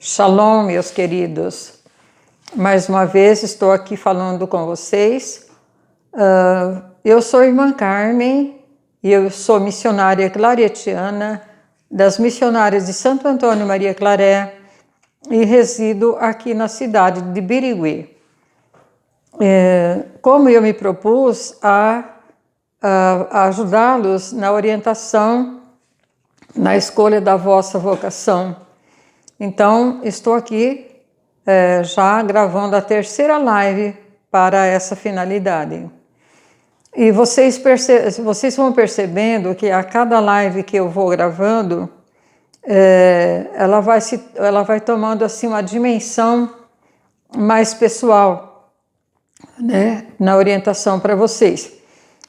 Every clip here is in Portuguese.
Shalom, meus queridos. Mais uma vez estou aqui falando com vocês. Eu sou irmã Carmen e eu sou missionária claretiana das missionárias de Santo Antônio Maria Claré e resido aqui na cidade de Birigui. Como eu me propus a ajudá-los na orientação, na escolha da vossa vocação. Então, estou aqui já gravando a terceira live para essa finalidade. E vocês vão percebendo que a cada live que eu vou gravando, ela vai tomando assim uma dimensão mais pessoal, né, na orientação para vocês.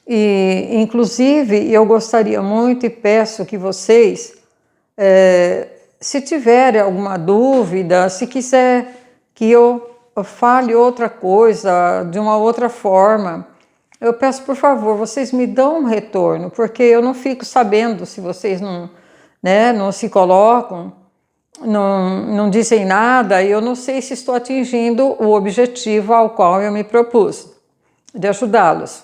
E, inclusive, eu gostaria muito e peço que vocês, se tiverem alguma dúvida, se quiser que eu fale outra coisa, de uma outra forma, eu peço, por favor, vocês me dão um retorno, porque eu não fico sabendo se vocês não se colocam, não dizem nada, e eu não sei se estou atingindo o objetivo ao qual eu me propus, de ajudá-los.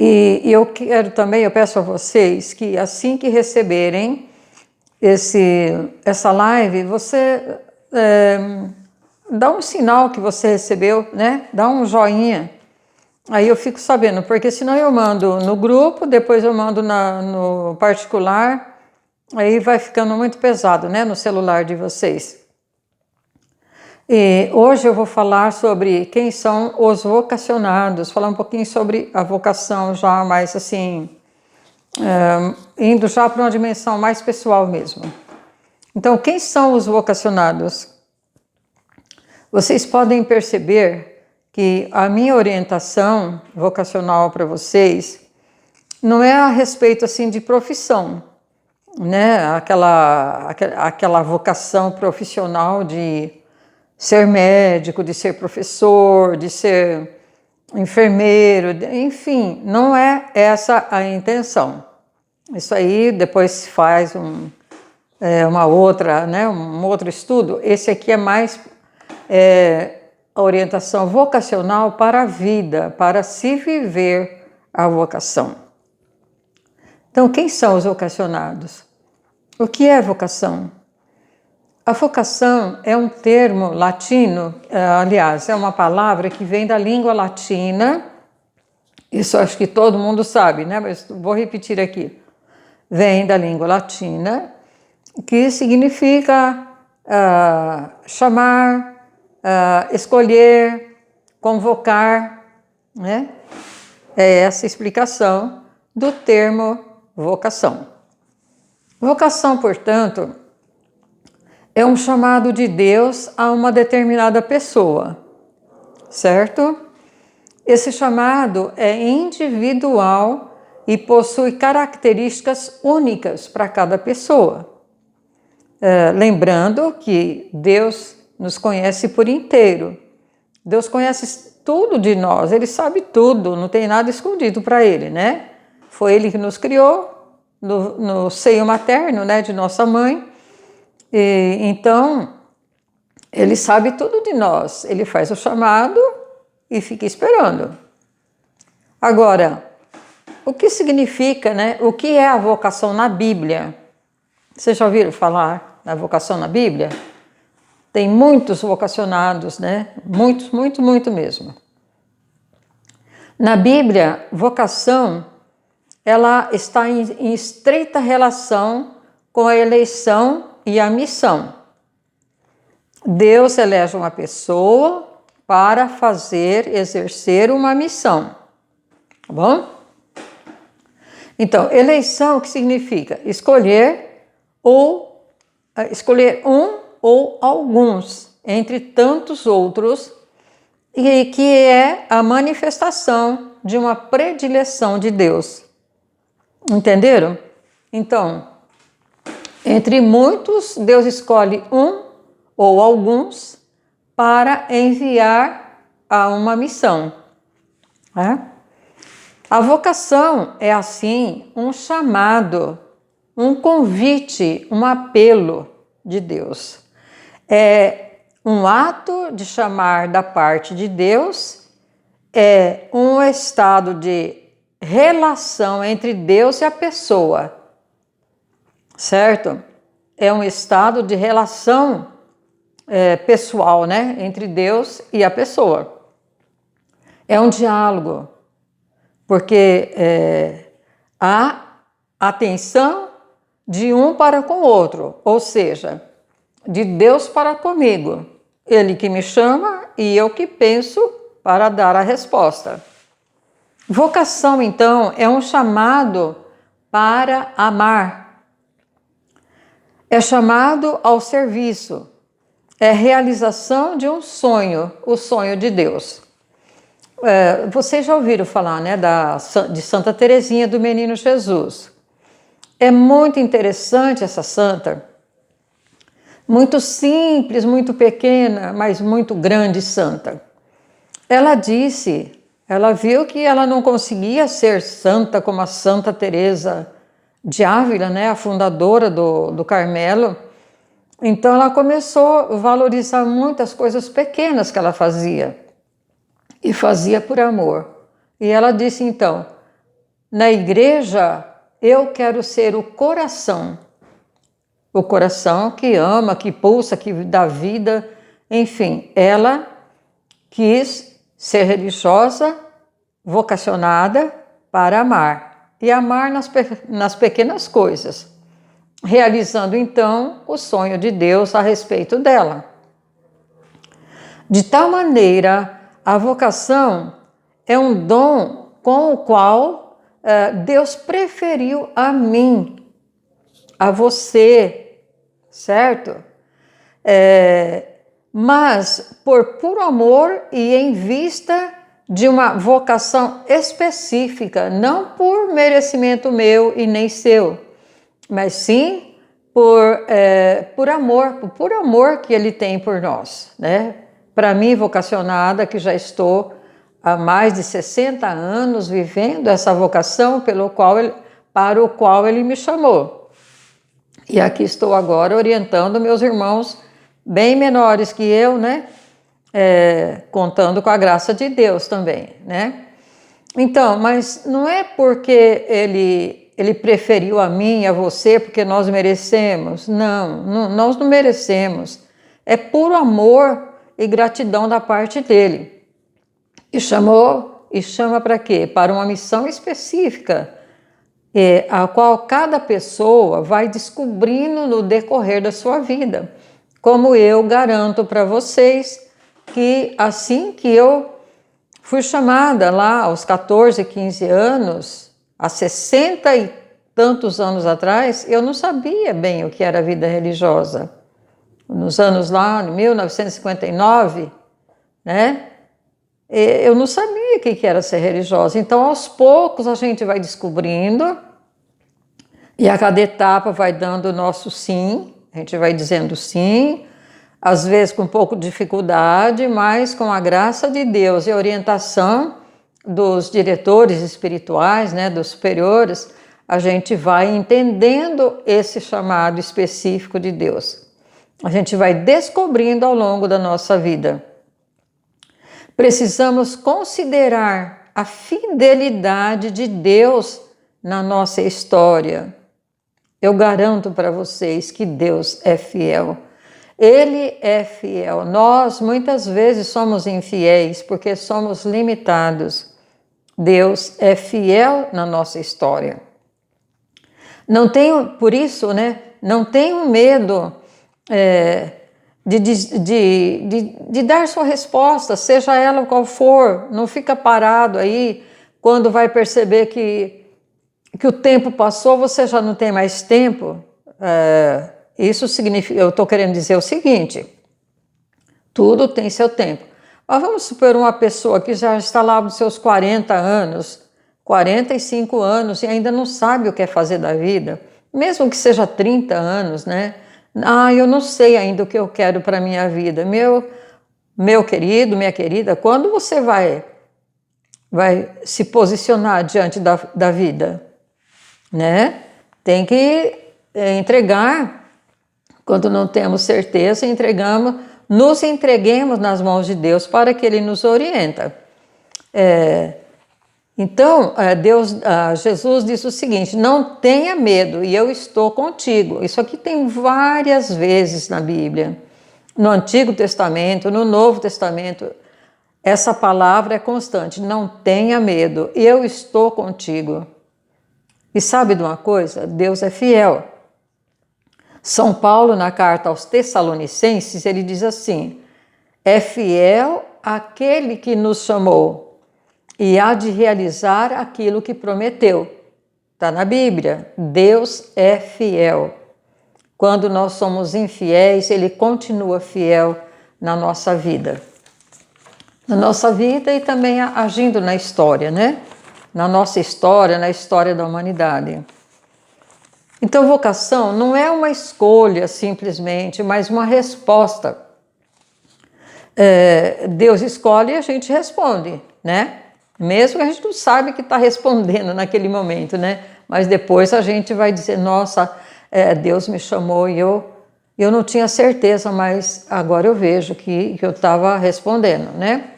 E eu quero também, eu peço a vocês que assim que receberem essa live, você dá um sinal que você recebeu, né? Dá um joinha. Aí eu fico sabendo, porque senão eu mando no grupo, depois eu mando no particular, aí vai ficando muito pesado, né? No celular de vocês. E hoje eu vou falar sobre quem são os vocacionados, falar um pouquinho sobre a vocação já mais assim, indo já para uma dimensão mais pessoal mesmo. Então, quem são os vocacionados? Vocês podem perceber que a minha orientação vocacional para vocês não é a respeito assim de profissão, né? Aquela vocação profissional de ser médico, de ser professor, de ser enfermeiro, enfim, não é essa a intenção. Isso aí depois se faz um outro estudo. Esse aqui é mais a orientação vocacional para a vida, para se viver a vocação. Então, quem são os vocacionados? O que é vocação? A vocação é um termo latino, aliás, é uma palavra que vem da língua latina, isso acho que todo mundo sabe, né? Mas vou repetir aqui. Vem da língua latina, que significa chamar, escolher, convocar, né? É essa a explicação do termo vocação. Vocação, portanto, é um chamado de Deus a uma determinada pessoa, certo? Esse chamado é individual e possui características únicas para cada pessoa. Lembrando que Deus nos conhece por inteiro. Deus conhece tudo de nós, Ele sabe tudo, não tem nada escondido para Ele, né? Foi Ele que nos criou no seio materno, né, de nossa mãe. E, então, Ele sabe tudo de nós. Ele faz o chamado e fica esperando. Agora, o que significa, né? O que é a vocação na Bíblia? Vocês já ouviram falar da vocação na Bíblia? Tem muitos vocacionados, né? Muitos, muito mesmo. Na Bíblia, vocação, ela está em estreita relação com a eleição e a missão. Deus elege uma pessoa para exercer uma missão. Tá bom? Então, eleição, o que significa? Escolher um ou alguns, entre tantos outros, e que é a manifestação de uma predileção de Deus. Entenderam? Então, entre muitos, Deus escolhe um ou alguns para enviar a uma missão. A vocação é, assim, um chamado, um convite, um apelo de Deus. É um ato de chamar da parte de Deus, é um estado de relação entre Deus e a pessoa, certo? É um estado de relação pessoal, né? Entre Deus e a pessoa. É um diálogo, porque há atenção de um para com o outro, ou seja, de Deus para comigo. Ele que me chama e eu que penso para dar a resposta. Vocação, então, é um chamado para amar. É chamado ao serviço. É realização de um sonho, o sonho de Deus. Vocês já ouviram falar, né, de Santa Teresinha do Menino Jesus. É muito interessante essa santa. Muito simples, muito pequena, mas muito grande santa. Ela viu que ela não conseguia ser santa como a Santa Teresa de Ávila, né, a fundadora do Carmelo. Então ela começou a valorizar muitas coisas pequenas que ela fazia. E fazia por amor. E ela disse então, na igreja eu quero ser o coração que ama, que pulsa, que dá vida, enfim, ela quis ser religiosa, vocacionada para amar, e amar nas pequenas coisas, realizando então o sonho de Deus a respeito dela. De tal maneira, a vocação é um dom com o qual Deus preferiu a mim, a você, certo? Mas por puro amor e em vista de uma vocação específica, não por merecimento meu e nem seu, mas sim por amor que Ele tem por nós, né? Para mim, vocacionada, que já estou há mais de 60 anos vivendo essa vocação para o qual Ele me chamou. E aqui estou agora orientando meus irmãos bem menores que eu, né? Contando com a graça de Deus também, né? Então, mas não é porque ele preferiu a mim e a você porque nós merecemos. Não, nós não merecemos. É puro amor e gratidão da parte dele. E chama para quê? Para uma missão específica, a qual cada pessoa vai descobrindo no decorrer da sua vida. Como eu garanto para vocês que assim que eu fui chamada lá aos 14, 15 anos, há 60 e tantos anos atrás, eu não sabia bem o que era a vida religiosa. Nos anos lá, em 1959, né? Eu não sabia o que era ser religiosa. Então, aos poucos, a gente vai descobrindo e a cada etapa vai dando o nosso sim. A gente vai dizendo sim, às vezes com um pouco de dificuldade, mas com a graça de Deus e a orientação dos diretores espirituais, né, dos superiores, a gente vai entendendo esse chamado específico de Deus. A gente vai descobrindo ao longo da nossa vida. Precisamos considerar a fidelidade de Deus na nossa história. Eu garanto para vocês que Deus é fiel. Ele é fiel. Nós muitas vezes somos infiéis porque somos limitados. Deus é fiel na nossa história. Por isso, né, não tenham medo de dar sua resposta, seja ela qual for. Não fica parado aí, quando vai perceber que o tempo passou, você já não tem mais tempo. Isso significa, eu estou querendo dizer o seguinte, tudo tem seu tempo. Mas vamos supor uma pessoa que já está lá nos seus 40 anos, 45 anos e ainda não sabe o que é fazer da vida, mesmo que seja 30 anos, né? Eu não sei ainda o que eu quero para a minha vida. Meu querido, minha querida, quando você vai se posicionar diante da vida, né? Tem que entregar Quando não temos certeza, nos entreguemos nas mãos de Deus para que Ele nos orienta. Então, Jesus disse o seguinte: não tenha medo, e eu estou contigo. Isso aqui tem várias vezes na Bíblia. No Antigo Testamento, no Novo Testamento, essa palavra é constante: não tenha medo, eu estou contigo. E sabe de uma coisa? Deus é fiel. São Paulo, na carta aos Tessalonicenses, ele diz assim: é fiel aquele que nos chamou e há de realizar aquilo que prometeu. Está na Bíblia. Deus é fiel. Quando nós somos infiéis, Ele continua fiel na nossa vida. Na nossa vida e também agindo na história, né? Na nossa história, na história da humanidade. Então, vocação não é uma escolha simplesmente, mas uma resposta. Deus escolhe e a gente responde, né? Mesmo que a gente não sabe que está respondendo naquele momento, né? Mas depois a gente vai dizer: nossa, Deus me chamou e eu não tinha certeza, mas agora eu vejo que eu estava respondendo, né?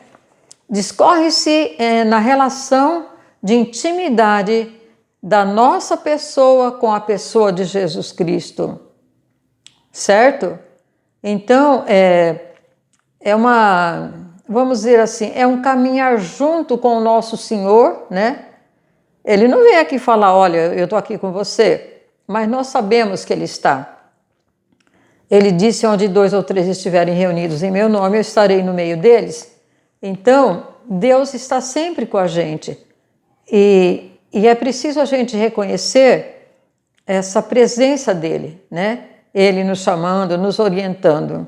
Discorre-se na relação de intimidade da nossa pessoa com a pessoa de Jesus Cristo, certo? Então, vamos dizer assim, é um caminhar junto com o nosso Senhor, né? Ele não vem aqui falar: olha, eu estou aqui com você, mas nós sabemos que Ele está. Ele disse: onde 2 ou 3 estiverem reunidos em meu nome, eu estarei no meio deles. Então, Deus está sempre com a gente. E é preciso a gente reconhecer essa presença dele, né? Ele nos chamando, nos orientando.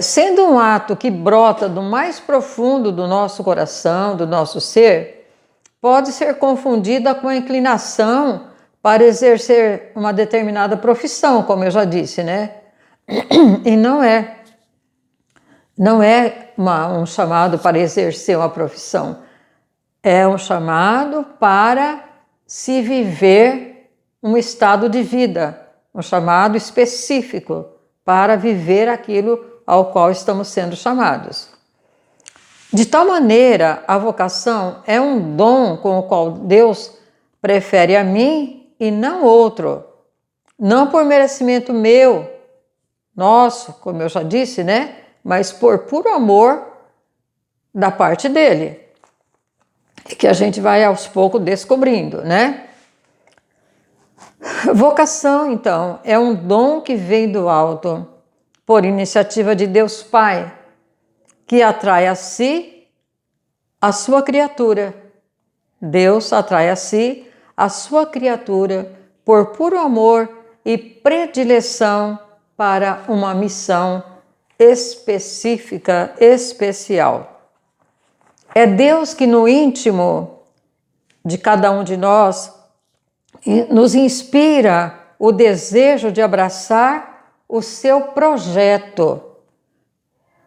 Sendo um ato que brota do mais profundo do nosso coração, do nosso ser, pode ser confundida com a inclinação para exercer uma determinada profissão, como eu já disse, né? E não é. Não é um chamado para exercer uma profissão. É um chamado para se viver um estado de vida, um chamado específico para viver aquilo ao qual estamos sendo chamados. De tal maneira, a vocação é um dom com o qual Deus prefere a mim e não outro, não por merecimento meu, nosso, como eu já disse, né? Mas por puro amor da parte dele, que a gente vai aos poucos descobrindo, né? Vocação, então, é um dom que vem do alto, por iniciativa de Deus Pai, que atrai a si a sua criatura. Deus atrai a si a sua criatura por puro amor e predileção para uma missão específica, especial. É Deus que no íntimo de cada um de nós nos inspira o desejo de abraçar o seu projeto,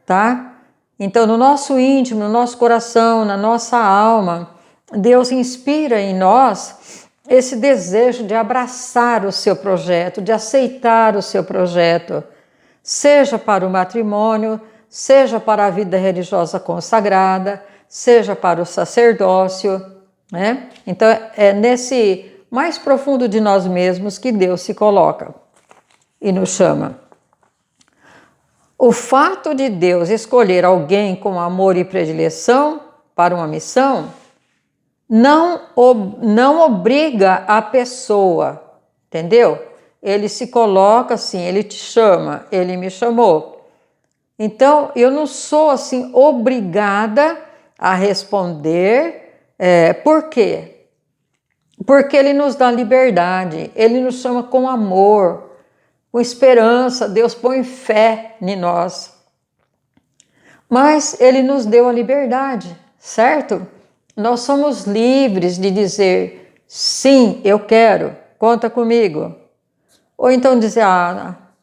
tá? Então, no nosso íntimo, no nosso coração, na nossa alma, Deus inspira em nós esse desejo de abraçar o seu projeto, de aceitar o seu projeto, seja para o matrimônio, seja para a vida religiosa consagrada, seja para o sacerdócio, né? Então, é nesse mais profundo de nós mesmos que Deus se coloca e nos chama. O fato de Deus escolher alguém com amor e predileção para uma missão não obriga a pessoa, entendeu? Ele se coloca assim, ele te chama, ele me chamou. Então, eu não sou assim obrigada a responder. Por quê? Porque ele nos dá liberdade, ele nos chama com amor, com esperança. Deus põe fé em nós. Mas ele nos deu a liberdade, certo? Nós somos livres de dizer: sim, eu quero, conta comigo. Ou então dizer: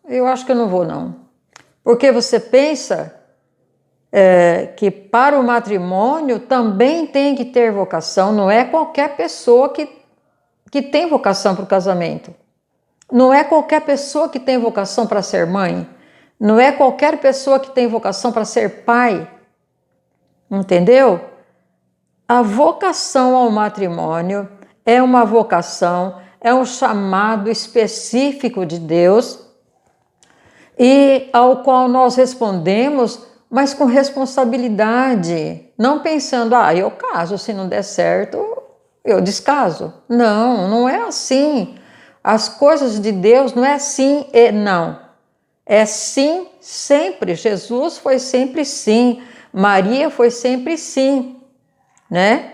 eu acho que eu não vou não. Porque você pensa que para o matrimônio também tem que ter vocação. Não é qualquer pessoa que tem vocação para o casamento. Não é qualquer pessoa que tem vocação para ser mãe. Não é qualquer pessoa que tem vocação para ser pai. Entendeu? A vocação ao matrimônio é uma vocação, é um chamado específico de Deus e ao qual nós respondemos, mas com responsabilidade, não pensando, eu caso, se não der certo, eu descaso. Não, não é assim. As coisas de Deus não é sim e não. É sim sempre. Jesus foi sempre sim. Maria foi sempre sim, né?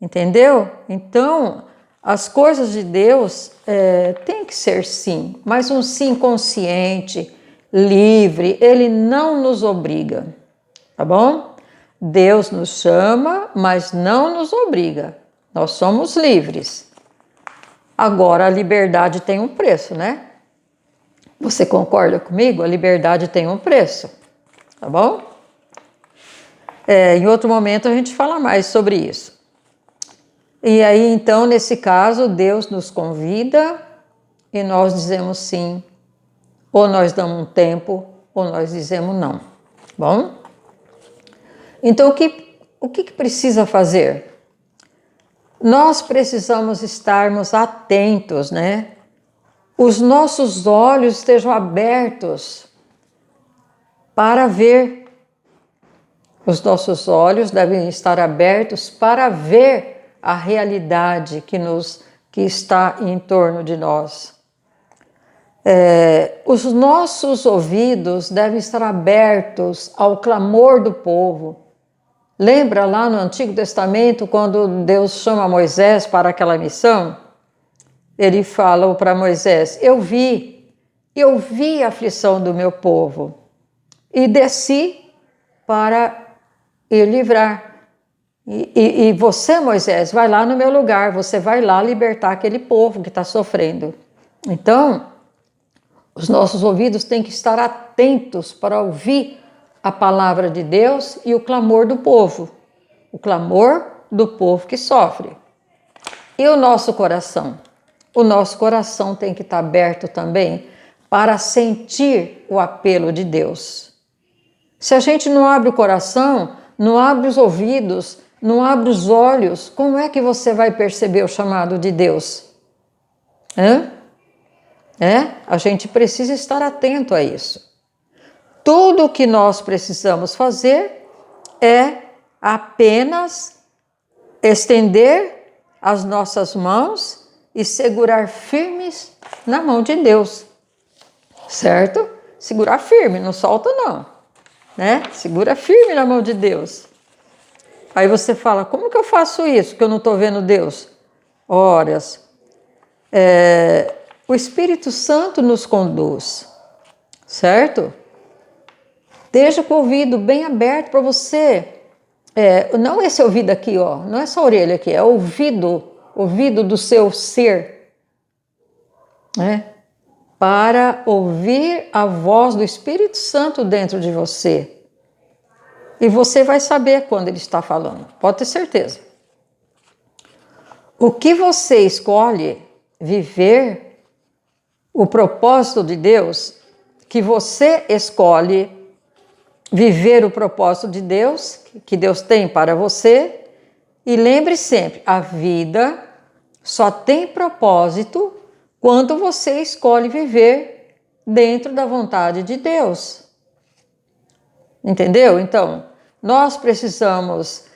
Entendeu? Então, as coisas de Deus tem que ser sim, mas um sim consciente, livre. Ele não nos obriga, tá bom? Deus nos chama, mas não nos obriga. Nós somos livres. Agora, a liberdade tem um preço, né? Você concorda comigo? A liberdade tem um preço, tá bom? Em outro momento a gente fala mais sobre isso. E aí, então, nesse caso, Deus nos convida e nós dizemos sim, ou nós damos um tempo, ou nós dizemos não. Bom? Então, o que precisa fazer? Nós precisamos estarmos atentos, né? Os nossos olhos estejam abertos para ver. Os nossos olhos devem estar abertos para ver a realidade que está em torno de nós. Os nossos ouvidos devem estar abertos ao clamor do povo. Lembra lá no Antigo Testamento, quando Deus chama Moisés para aquela missão? Ele fala para Moisés, eu vi a aflição do meu povo e desci para ir livrar. E você, Moisés, vai lá no meu lugar, você vai lá libertar aquele povo que está sofrendo. Então, os nossos ouvidos têm que estar atentos para ouvir a palavra de Deus e o clamor do povo que sofre. E o nosso coração? O nosso coração tem que estar aberto também para sentir o apelo de Deus. Se a gente não abre o coração, não abre os ouvidos, não abre os olhos, como é que você vai perceber o chamado de Deus? A gente precisa estar atento a isso. Tudo o que nós precisamos fazer é apenas estender as nossas mãos e segurar firmes na mão de Deus, certo? Segurar firme, não solta não, né? Segura firme na mão de Deus. Aí você fala, como que eu faço isso, que eu não estou vendo Deus? Horas. O Espírito Santo nos conduz, certo? Esteja com o ouvido bem aberto para você. Não esse ouvido aqui, não é essa orelha aqui, é o ouvido do seu ser, né? Para ouvir a voz do Espírito Santo dentro de você. E você vai saber quando ele está falando, pode ter certeza. O que você escolhe viver, o propósito de Deus, que você escolhe viver o propósito de Deus, que Deus tem para você, e lembre sempre, a vida só tem propósito quando você escolhe viver dentro da vontade de Deus. Entendeu? Então, nós precisamos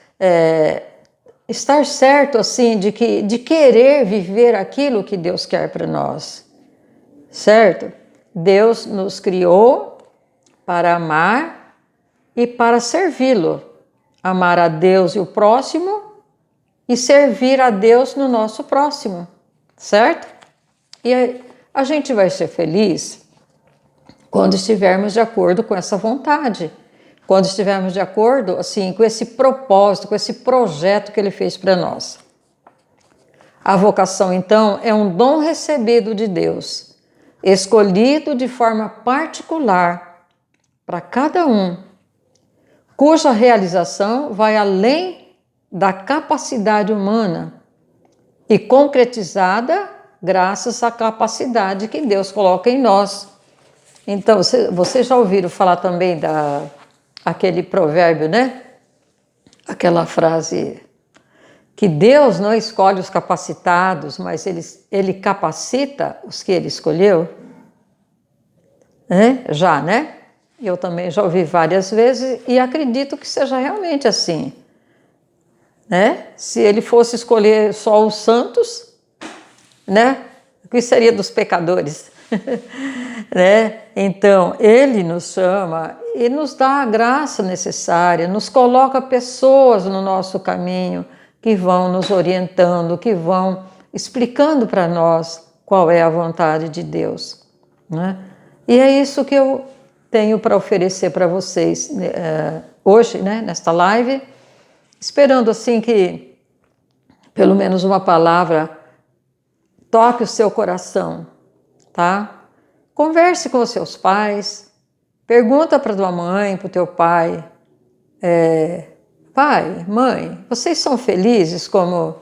estar certo assim de querer viver aquilo que Deus quer para nós, certo? Deus nos criou para amar e para servi-lo, amar a Deus e o próximo e servir a Deus no nosso próximo, certo? E a gente vai ser feliz quando estivermos de acordo com essa vontade. Quando estivermos de acordo, assim, com esse propósito, com esse projeto que Ele fez para nós. A vocação, então, é um dom recebido de Deus, escolhido de forma particular para cada um, cuja realização vai além da capacidade humana e concretizada graças à capacidade que Deus coloca em nós. Então, vocês já ouviram falar também aquele provérbio, né? Aquela frase que Deus não escolhe os capacitados, mas Ele capacita os que Ele escolheu? Já, né? Eu também já ouvi várias vezes e acredito que seja realmente assim. Né? Se Ele fosse escolher só os santos, né? O que seria dos pecadores? Né? Então, Ele nos chama e nos dá a graça necessária, nos coloca pessoas no nosso caminho que vão nos orientando, que vão explicando para nós qual é a vontade de Deus. Né? E é isso que eu tenho para oferecer para vocês hoje, né, nesta live, esperando assim que pelo menos uma palavra toque o seu coração, tá? Converse com os seus pais, pergunta para tua mãe, para o teu pai, pai, mãe, vocês são felizes como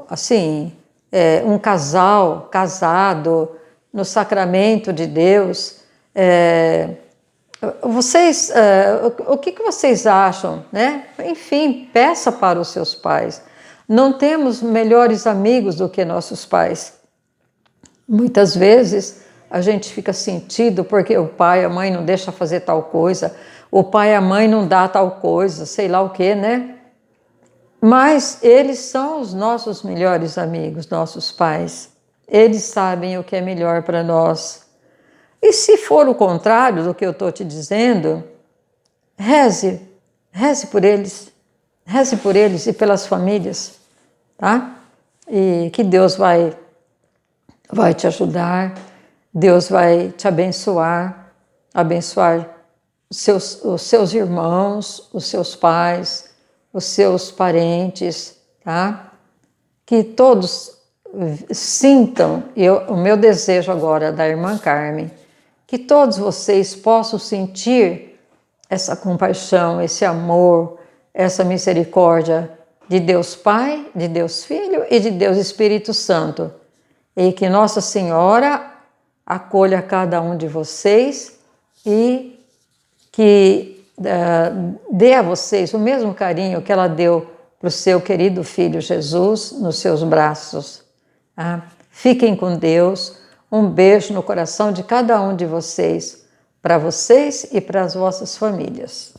assim, um casal casado no sacramento de Deus? O que vocês acham, né? Enfim, peça para os seus pais. Não temos melhores amigos do que nossos pais. Muitas vezes a gente fica sentido porque o pai e a mãe não deixam fazer tal coisa, o pai e a mãe não dá tal coisa, sei lá o que, né? Mas eles são os nossos melhores amigos, nossos pais. Eles sabem o que é melhor para nós. E se for o contrário do que eu estou te dizendo, reze por eles e pelas famílias, tá? E que Deus vai te ajudar, Deus vai te abençoar os seus irmãos, os seus pais, os seus parentes, tá? Que todos sintam, o meu desejo agora da irmã Carmen, que todos vocês possam sentir essa compaixão, esse amor, essa misericórdia de Deus Pai, de Deus Filho e de Deus Espírito Santo. E que Nossa Senhora acolha cada um de vocês e que dê a vocês o mesmo carinho que ela deu para o seu querido Filho Jesus nos seus braços. Tá? Fiquem com Deus. Um beijo no coração de cada um de vocês, para vocês e para as vossas famílias.